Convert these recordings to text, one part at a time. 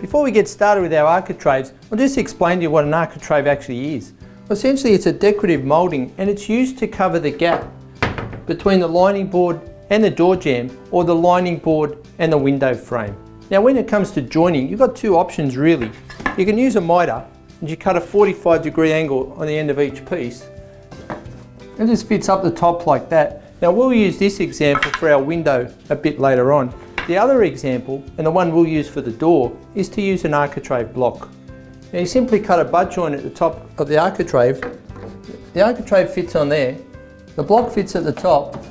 Before we get started with our architraves, I'll just explain to you what an architrave actually is. Well, essentially it's a decorative moulding and it's used to cover the gap between the lining board and the door jamb, or the lining board and the window frame. Now when it comes to joining, you've got two options really. You can use a miter and you cut a 45-degree angle on the end of each piece. It just fits up the top like that. Now we'll use this example for our window a bit later on. The other example, and the one we'll use for the door, is to use an architrave block. Now you simply cut a butt joint at the top of the architrave. The architrave fits on there, the block fits at the top,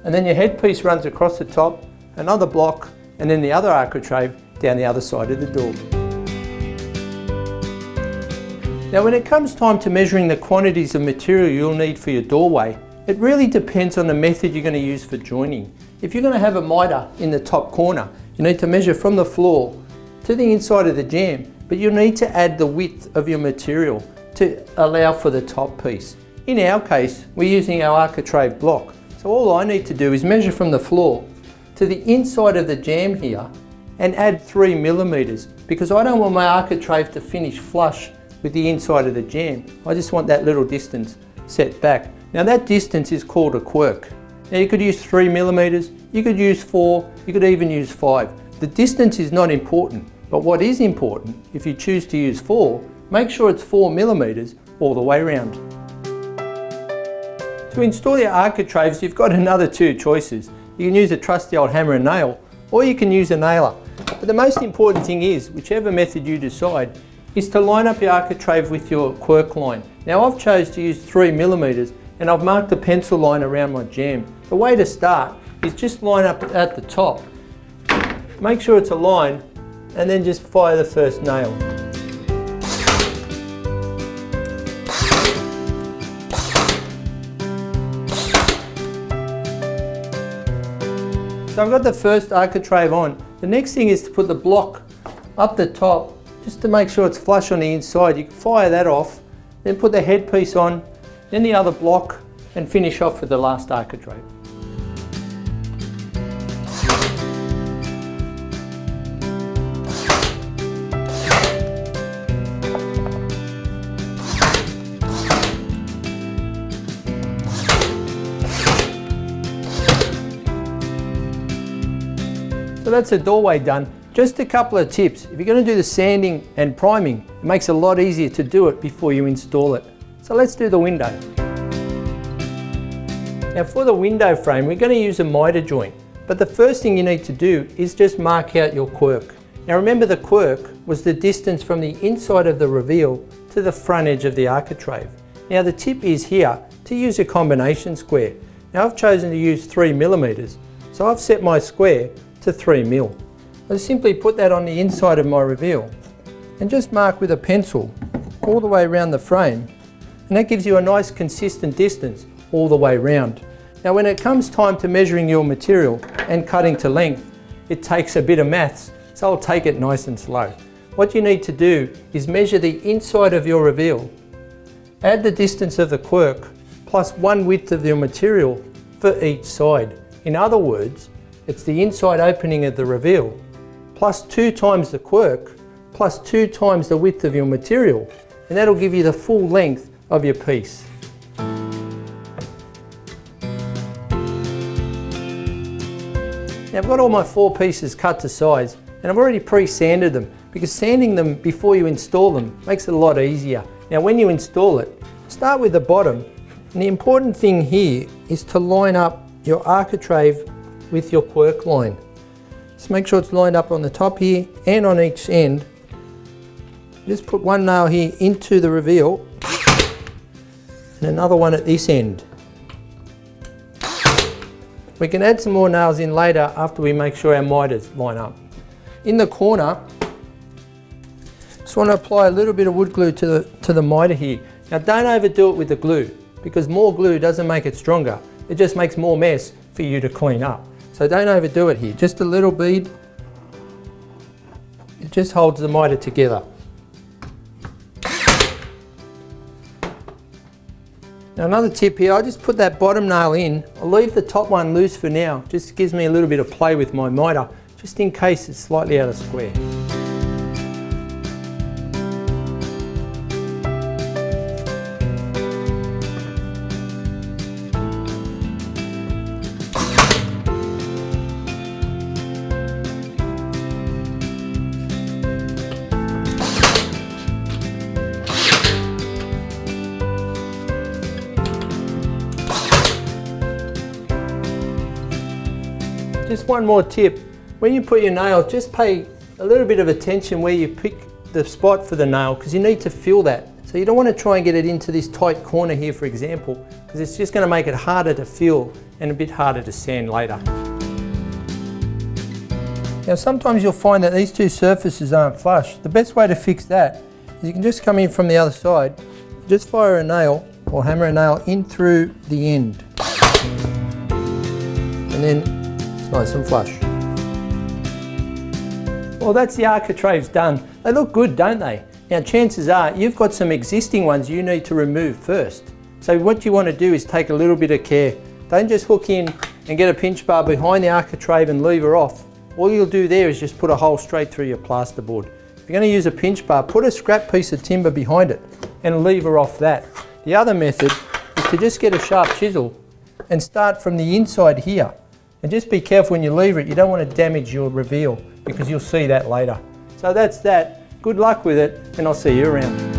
and then your headpiece runs across the top, another block, and then the other architrave down the other side of the door. Now when it comes time to measuring the quantities of material you'll need for your doorway, it really depends on the method you're going to use for joining. If you're going to have a miter in the top corner, you need to measure from the floor to the inside of the jamb, but you'll need to add the width of your material to allow for the top piece. In our case, we're using our architrave block. So all I need to do is measure from the floor to the inside of the jamb here and add 3 millimeters, because I don't want my architrave to finish flush with the inside of the jamb. I just want that little distance set back. Now that distance is called a quirk. Now you could use 3 millimeters, you could use 4, you could even use 5. The distance is not important, but what is important, if you choose to use 4, make sure it's 4 millimeters all the way around. To install your architraves, you've got another two choices. You can use a trusty old hammer and nail, or you can use a nailer. But the most important thing is, whichever method you decide, is to line up your architrave with your quirk line. Now I've chose to use 3 millimeters and I've marked a pencil line around my jamb. The way to start is just line up at the top. Make sure it's aligned and then just fire the first nail. So I've got the first architrave on. The next thing is to put the block up the top just to make sure it's flush on the inside. You can fire that off, then put the headpiece on, then the other block, and finish off with the last architrave. So that's the doorway done. Just a couple of tips. If you're going to do the sanding and priming, it makes it a lot easier to do it before you install it. So let's do the window. Now for the window frame, we're going to use a miter joint. But the first thing you need to do is just mark out your quirk. Now remember, the quirk was the distance from the inside of the reveal to the front edge of the architrave. Now the tip is here to use a combination square. Now I've chosen to use 3 millimeters, so I've set my square to 3 mil. I simply put that on the inside of my reveal and just mark with a pencil all the way around the frame, and that gives you a nice consistent distance all the way round. Now when it comes time to measuring your material and cutting to length, it takes a bit of maths, so I'll take it nice and slow. What you need to do is measure the inside of your reveal, add the distance of the quirk, plus 1 width of your material for each side. In other words, it's the inside opening of the reveal, plus 2 times the quirk, plus 2 times the width of your material, and that'll give you the full length of your piece. Now I've got all my 4 pieces cut to size, and I've already pre-sanded them, because sanding them before you install them makes it a lot easier. Now when you install it, start with the bottom, and the important thing here is to line up your architrave with your quirk line. Just make sure it's lined up on the top here and on each end. Just put one nail here into the reveal and another one at this end. We can add some more nails in later after we make sure our miters line up. In the corner, just want to apply a little bit of wood glue to the miter here. Now don't overdo it with the glue, because more glue doesn't make it stronger. It just makes more mess for you to clean up. So don't overdo it here. Just a little bead. It just holds the miter together. Now another tip here, I just put that bottom nail in. I'll leave the top one loose for now. Just gives me a little bit of play with my miter, just in case it's slightly out of square. Just one more tip. When you put your nail, just pay a little bit of attention where you pick the spot for the nail, because you need to feel that. So you don't want to try and get it into this tight corner here, for example, because it's just going to make it harder to feel and a bit harder to sand later. Now sometimes you'll find that these two surfaces aren't flush. The best way to fix that is you can just come in from the other side, just fire a nail or hammer a nail in through the end. And then it's nice and flush. Well, that's the architraves done. They look good, don't they? Now chances are you've got some existing ones you need to remove first. So what you want to do is take a little bit of care. Don't just hook in and get a pinch bar behind the architrave and lever off. All you'll do there is just put a hole straight through your plasterboard. If you're going to use a pinch bar, put a scrap piece of timber behind it and lever off that. The other method is to just get a sharp chisel and start from the inside here. And just be careful when you lever it, you don't want to damage your reveal, because you'll see that later. So that's that. Good luck with it, and I'll see you around.